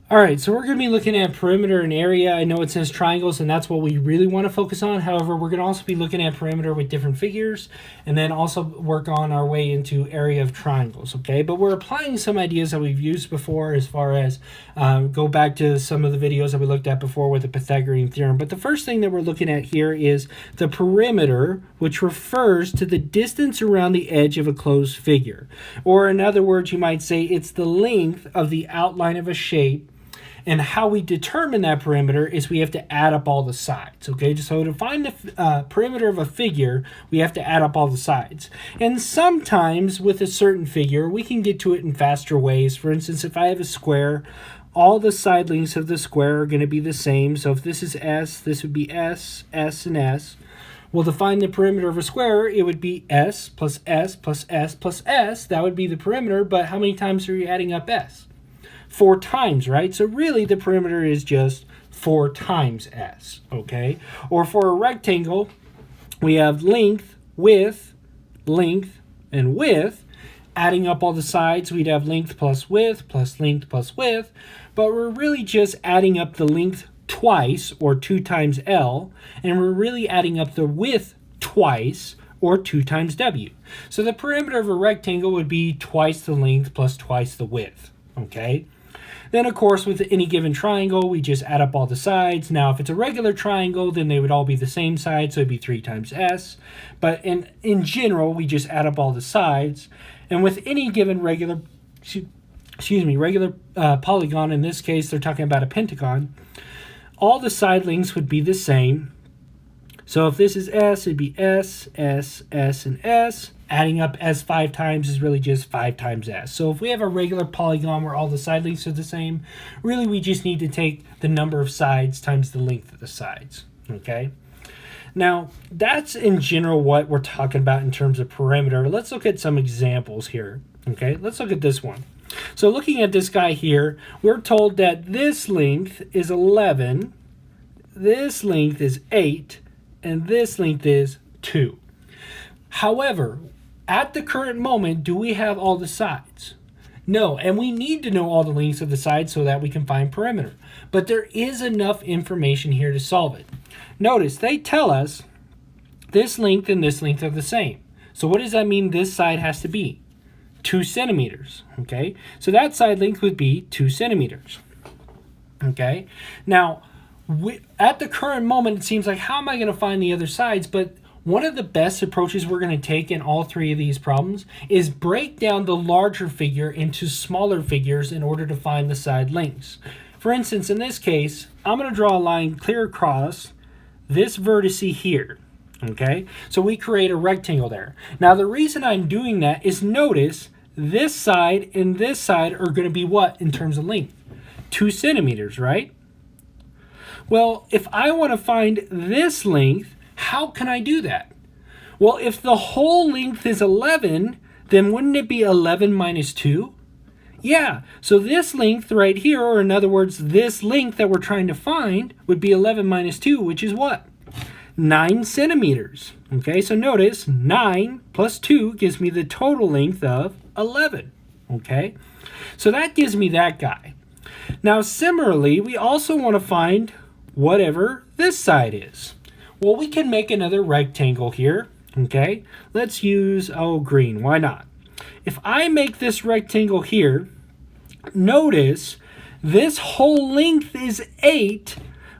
All right, so we're going to be looking at perimeter and area. I know it says triangles, and that's what we really want to focus on. However, we're going to also be looking at perimeter with different figures, and then also work on our way into area of triangles, okay? But we're applying some ideas that we've used before as far as go back to some of the videos that we looked at before with the Pythagorean theorem. But the first thing that we're looking at here is the perimeter, which refers to the distance around the edge of a closed figure. Or in other words, you might say it's the length of the outline of a shape. And how we determine that perimeter is we have to add up all the sides, okay? So to find the perimeter of a figure, we have to add up all the sides. And sometimes with a certain figure, we can get to it in faster ways. For instance, if I have a square, all the side lengths of the square are going to be the same. So if this is S, this would be S, S, and S. Well, to find the perimeter of a square, it would be S plus S plus S plus S. That would be the perimeter, but how many times are you adding up S? 4 times, right? So really the perimeter is just 4 times S, okay? Or for a rectangle, we have length, and width. Adding up all the sides, we'd have length plus width plus length plus width, but we're really just adding up the length twice, or 2 times L, and we're really adding up the width twice, or 2 times W. So the perimeter of a rectangle would be twice the length plus twice the width, okay? Then, of course, with any given triangle, we just add up all the sides. Now, if it's a regular triangle, then they would all be the same side, so it'd be 3 times S. But in general, we just add up all the sides. And with any given regular polygon, in this case, they're talking about a pentagon, all the side lengths would be the same. So if this is S, it'd be S, S, S, and S. Adding up S 5 times is really just 5 times S. So if we have a regular polygon where all the side lengths are the same, really we just need to take the number of sides times the length of the sides, okay? Now, that's in general what we're talking about in terms of perimeter. Let's look at some examples here, okay? Let's look at this one. So looking at this guy here, we're told that this length is 11, this length is 8, and this length is 2. However, at the current moment, do we have all the sides? No, and we need to know all the lengths of the sides so that we can find perimeter. But there is enough information here to solve it. Notice, they tell us this length and this length are the same. So what does that mean this side has to be? 2 centimeters, okay? So that side length would be 2 centimeters, okay? Now, at the current moment, it seems like, how am I going to find the other sides? But one of the best approaches we're going to take in all 3 of these problems is break down the larger figure into smaller figures in order to find the side lengths. For instance, in this case, I'm going to draw a line clear across this vertice here, okay? So we create a rectangle there. Now, the reason I'm doing that is notice this side and this side are going to be what in terms of length? 2 centimeters, right? Well, if I want to find this length, how can I do that? Well, if the whole length is 11, then wouldn't it be 11 minus 2? Yeah, so this length right here, or in other words, this length that we're trying to find would be 11 minus 2, which is what? 9 centimeters. Okay, so notice 9 plus 2 gives me the total length of 11. Okay, so that gives me that guy. Now, similarly, we also want to find whatever this side is. Well, we can make another rectangle here, okay? Let's use, green, why not? If I make this rectangle here, notice this whole length is 8,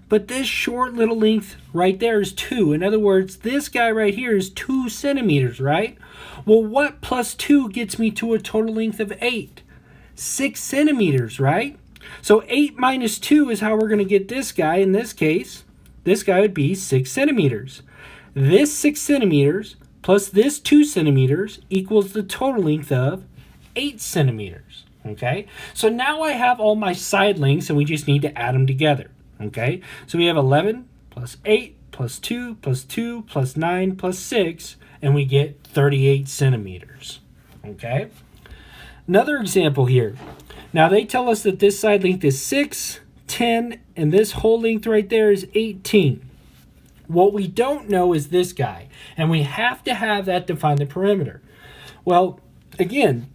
but this short little length right there is 2. In other words, this guy right here is 2 centimeters, right? Well, what plus 2 gets me to a total length of 8? 6 centimeters, right? So 8 minus 2 is how we're going to get this guy in this case. This guy would be 6 centimeters. This 6 centimeters plus this 2 centimeters equals the total length of 8 centimeters. Okay, so now I have all my side lengths and we just need to add them together. Okay, so we have 11 plus 8 plus 2 plus 2 plus 9 plus 6, and we get 38 centimeters. Okay, another example here. Now they tell us that this side length is 6, 10, and this whole length right there is 18. What we don't know is this guy, and we have to have that to find the perimeter. Well, again,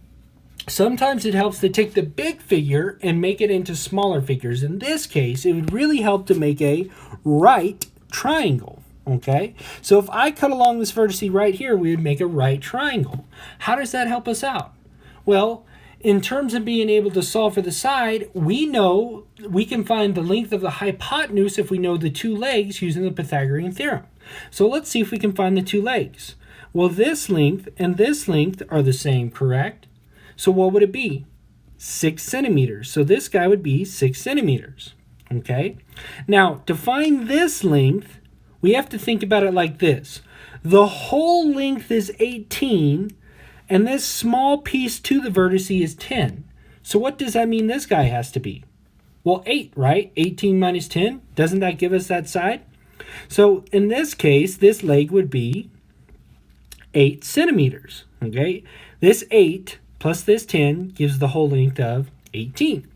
Sometimes it helps to take the big figure and make it into smaller figures. In this case, it would really help to make a right triangle. Okay, so if I cut along this vertex right here, we would make a right triangle. How does that help us out? Well, in terms of being able to solve for the side, we know we can find the length of the hypotenuse if we know the two legs using the Pythagorean theorem. So let's see if we can find the two legs. Well, this length and this length are the same, correct? So what would it be? 6 centimeters. So this guy would be 6 centimeters. Okay? Now, to find this length, we have to think about it like this. The whole length is 18, and this small piece to the vertex is 10. So what does that mean this guy has to be? Well, 8, right? 18 minus 10. Doesn't that give us that side? So in this case, this leg would be 8 centimeters. Okay? This 8 plus this 10 gives the whole length of 18.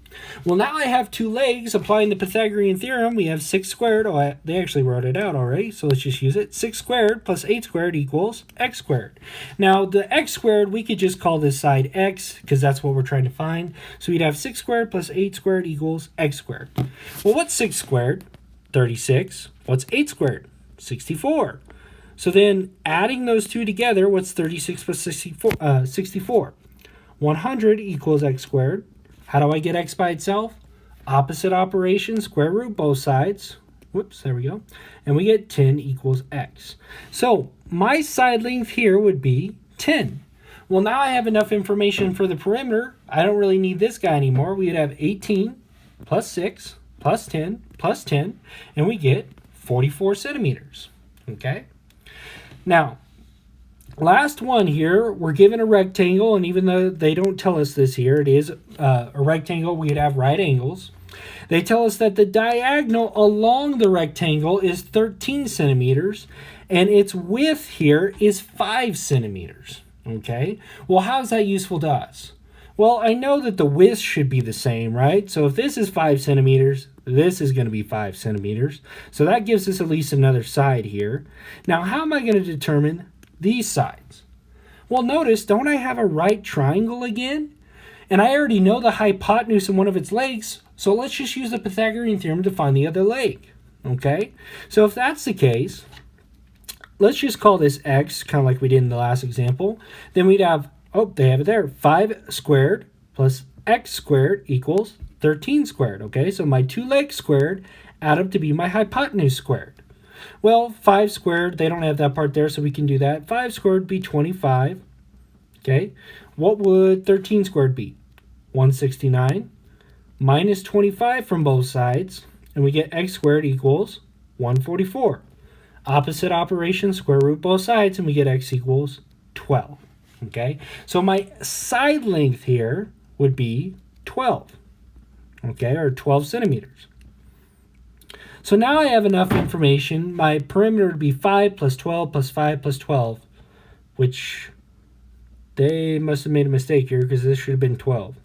Well, now I have two legs. Applying the Pythagorean theorem, we have 6 squared. Oh, they actually wrote it out already, so let's just use it. 6 squared plus 8 squared equals x squared. Now, the x squared, we could just call this side x, because that's what we're trying to find. So we'd have 6 squared plus 8 squared equals x squared. Well, what's 6 squared? 36. What's 8 squared? 64. So then, adding those two together, what's 36 plus 64? 100 equals x squared. How do I get x by itself? Opposite operation, square root both sides. Whoops, there we go. And we get 10 equals x. So my side length here would be 10. Well, now I have enough information for the perimeter. I don't really need this guy anymore. We would have 18 plus 6 plus 10 plus 10, and we get 44 centimeters. Okay? Now, last one here, we're given a rectangle, and even though they don't tell us this here, it is a rectangle, we'd have right angles. They tell us that the diagonal along the rectangle is 13 centimeters, and its width here is 5 centimeters. Okay, well, how is that useful to us? Well, I know that the width should be the same, right? So if this is 5 centimeters, this is going to be 5 centimeters. So that gives us at least another side here. Now, how am I going to determine these sides? Well, notice, don't I have a right triangle again? And I already know the hypotenuse in one of its legs, so let's just use the Pythagorean theorem to find the other leg. Okay? So if that's the case, let's just call this x, kind of like we did in the last example. Then we'd have, oh, they have it there, 5 squared plus x squared equals 13 squared. Okay? So my two legs squared add up to be my hypotenuse squared. Well, 5 squared, they don't have that part there, so we can do that. 5 squared would be 25. Okay, what would 13 squared be? 169 minus 25 from both sides, and we get x squared equals 144. Opposite operation, square root both sides, and we get x equals 12. Okay, so my side length here would be 12. Okay, or 12 centimeters. So now I have enough information. My perimeter would be 5 plus 12 plus 5 plus 12, which they must have made a mistake here because this should have been 12.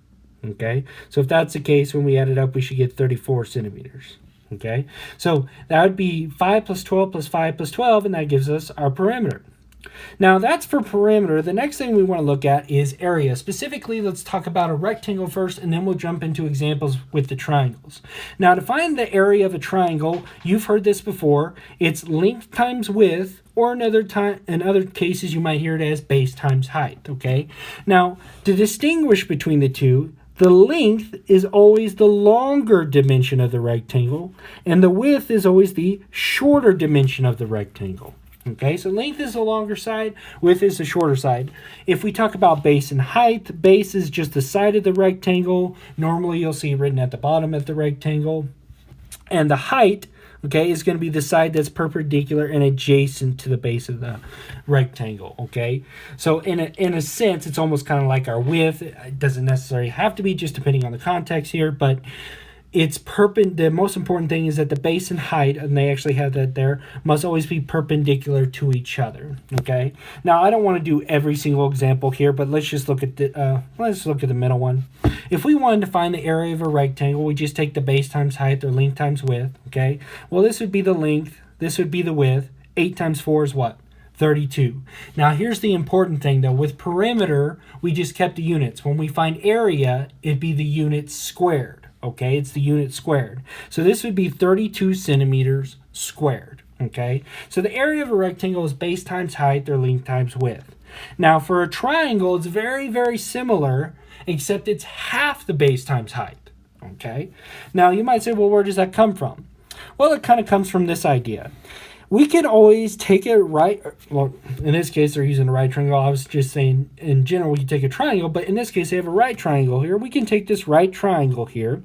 Okay, so if that's the case, when we add it up, we should get 34 centimeters. Okay, so that would be 5 plus 12 plus 5 plus 12, and that gives us our perimeter. Now that's for perimeter. The next thing we want to look at is area. Specifically, let's talk about a rectangle first, and then we'll jump into examples with the triangles. Now, to find the area of a triangle, you've heard this before. It's length times width, or in other cases, you might hear it as base times height. Okay. Now, to distinguish between the two, the length is always the longer dimension of the rectangle, and the width is always the shorter dimension of the rectangle. Okay, so length is the longer side, width is the shorter side. If we talk about base and height, base is just the side of the rectangle. Normally you'll see written at the bottom of the rectangle. And the height, okay, is going to be the side that's perpendicular and adjacent to the base of the rectangle, okay? So in a sense, it's almost kind of like our width. It doesn't necessarily have to be, just depending on the context here, but it's the most important thing is that the base and height, and they actually have that there, must always be perpendicular to each other. Okay. Now I don't want to do every single example here, but let's just look at the middle one. If we wanted to find the area of a rectangle, we just take the base times height, or length times width. Okay. Well, this would be the length. This would be the width. 8 times 4 is what? 32. Now here's the important thing though. With perimeter, we just kept the units. When we find area, it'd be the units squared. Okay, it's the unit squared. So this would be 32 centimeters squared. Okay, so the area of a rectangle is base times height or length times width. Now for a triangle, it's very, very similar, except it's half the base times height. Okay, now you might say, well, where does that come from? Well, it kind of comes from this idea. We can always take a right, well, in this case, they're using a right triangle. I was just saying, in general, we can take a triangle, but in this case, they have a right triangle here. We can take this right triangle here,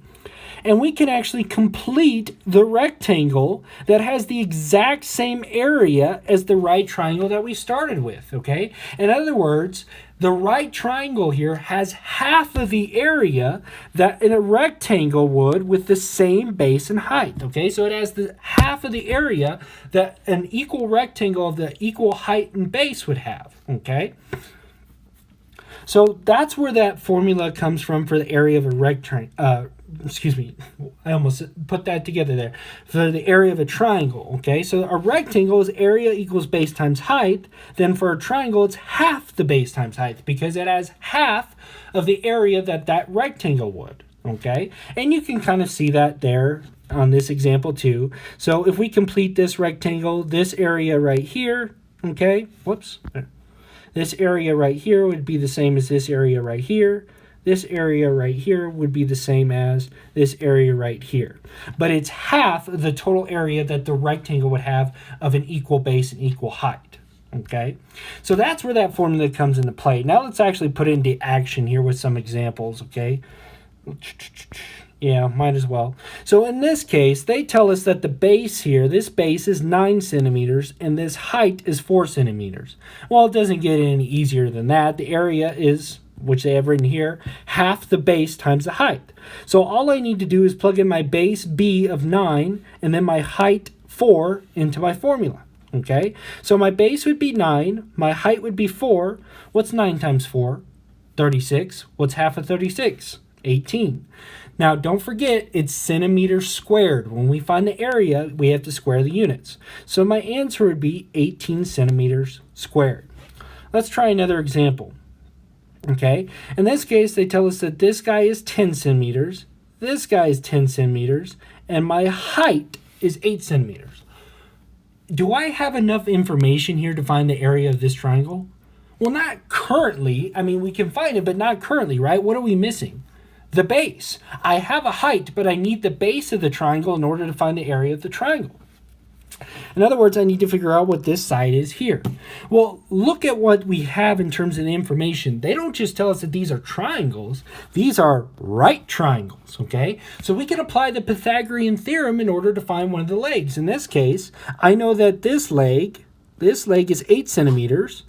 and we can actually complete the rectangle that has the exact same area as the right triangle that we started with, okay? In other words, the right triangle here has half of the area that in a rectangle would with the same base and height, okay? So it has the half of the area that an equal rectangle of the equal height and base would have, okay? So that's where that formula comes from for the area of a rectangle. Excuse me, I almost put that together there. For the area of a triangle, okay? So a rectangle is area equals base times height. Then for a triangle, it's half the base times height because it has half of the area that that rectangle would, okay? And you can kind of see that there on this example too. So if we complete this rectangle, this area right here, okay? Whoops. This area right here would be the same as this area right here. This area right here would be the same as this area right here. But it's half of the total area that the rectangle would have of an equal base and equal height. Okay? So that's where that formula comes into play. Now let's actually put it into action here with some examples, okay? Yeah, might as well. So in this case, they tell us that the base here, this base is 9 centimeters and this height is 4 centimeters. Well, it doesn't get any easier than that. The area is, which they have written here, half the base times the height. So all I need to do is plug in my base B of 9 and then my height 4 into my formula. Okay, so my base would be 9, my height would be 4. What's 9 times 4? 36. What's half of 36? 18. Now don't forget, it's centimeters squared. When we find the area, we have to square the units. So my answer would be 18 centimeters squared. Let's try another example. Okay, in this case, they tell us that this guy is 10 centimeters, this guy is 10 centimeters, and my height is 8 centimeters. Do I have enough information here to find the area of this triangle? Well, not currently. I mean, we can find it, but not currently, right? What are we missing? The base. I have a height, but I need the base of the triangle in order to find the area of the triangle. In other words, I need to figure out what this side is here. Well, look at what we have in terms of the information. They don't just tell us that these are triangles. These are right triangles, okay? So we can apply the Pythagorean theorem in order to find one of the legs. In this case, I know that this leg is 8 centimeters.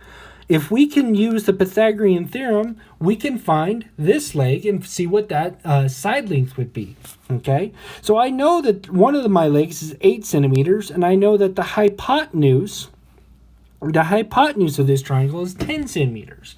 If we can use the Pythagorean theorem, we can find this leg and see what that side length would be, okay? So I know that one of my legs is 8 centimeters, and I know that the hypotenuse of this triangle is 10 centimeters.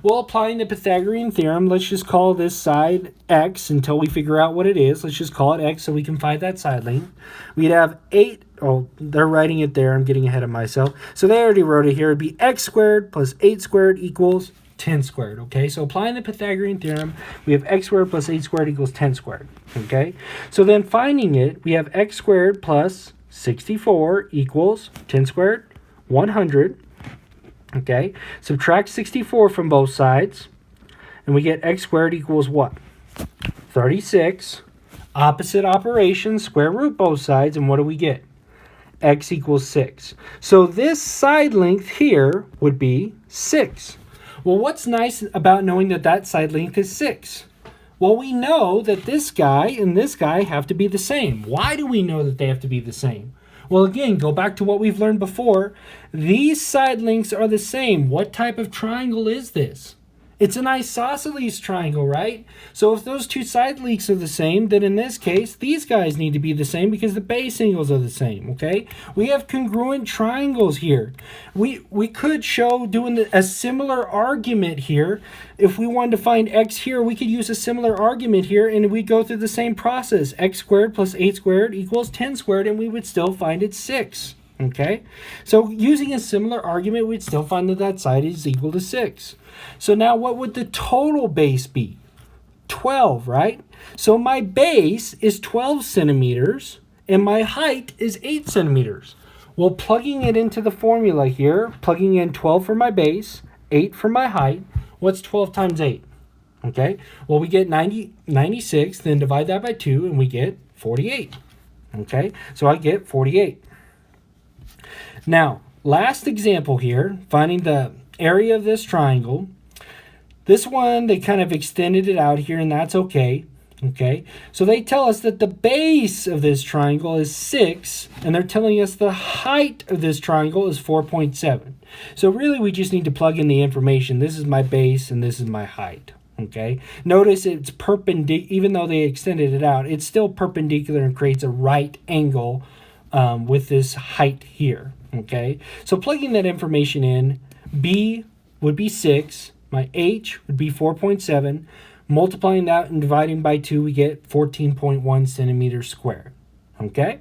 Well, applying the Pythagorean theorem, let's just call this side x until we figure out what it is. Let's just call it x so we can find that side length. We'd have 8, oh, they're writing it there. I'm getting ahead of myself. So they already wrote it here. It'd be x squared plus 8 squared equals 10 squared, okay? So applying the Pythagorean theorem, we have x squared plus 8 squared equals 10 squared, okay? So then finding it, we have x squared plus 64 equals 10 squared, 100. Okay, subtract 64 from both sides, and we get x squared equals what? 36. Opposite operation, square root both sides, and what do we get? X equals 6. So this side length here would be 6. Well, what's nice about knowing that that side length is 6? Well, we know that this guy and this guy have to be the same. Why do we know that they have to be the same? Well, again, go back to what we've learned before. These side lengths are the same. What type of triangle is this? It's an isosceles triangle, right? So if those two side lengths are the same, then in this case, these guys need to be the same because the base angles are the same, okay? We have congruent triangles here. We could show doing a similar argument here. If we wanted to find x here, we could use a similar argument here, and we go through the same process. X squared plus 8 squared equals 10 squared, and we would still find it 6. Okay, so using a similar argument, we'd still find that that side is equal to 6. So now what would the total base be? 12, right? So my base is 12 centimeters and my height is 8 centimeters. Well, plugging it into the formula here, plugging in 12 for my base, 8 for my height, what's 12 times 8? Okay, well, we get 96, then divide that by 2, and we get 48. Okay, so I get 48. Now, last example here, finding the area of this triangle. This one, they kind of extended it out here, and that's okay. Okay, so they tell us that the base of this triangle is 6, and they're telling us the height of this triangle is 4.7. So really, we just need to plug in the information. This is my base, and this is my height. Okay, notice it's perpendicular, even though they extended it out, it's still perpendicular and creates a right angle with this height here. Okay, so plugging that information in, B would be 6, my H would be 4.7, multiplying that and dividing by 2, we get 14.1 centimeters squared. Okay,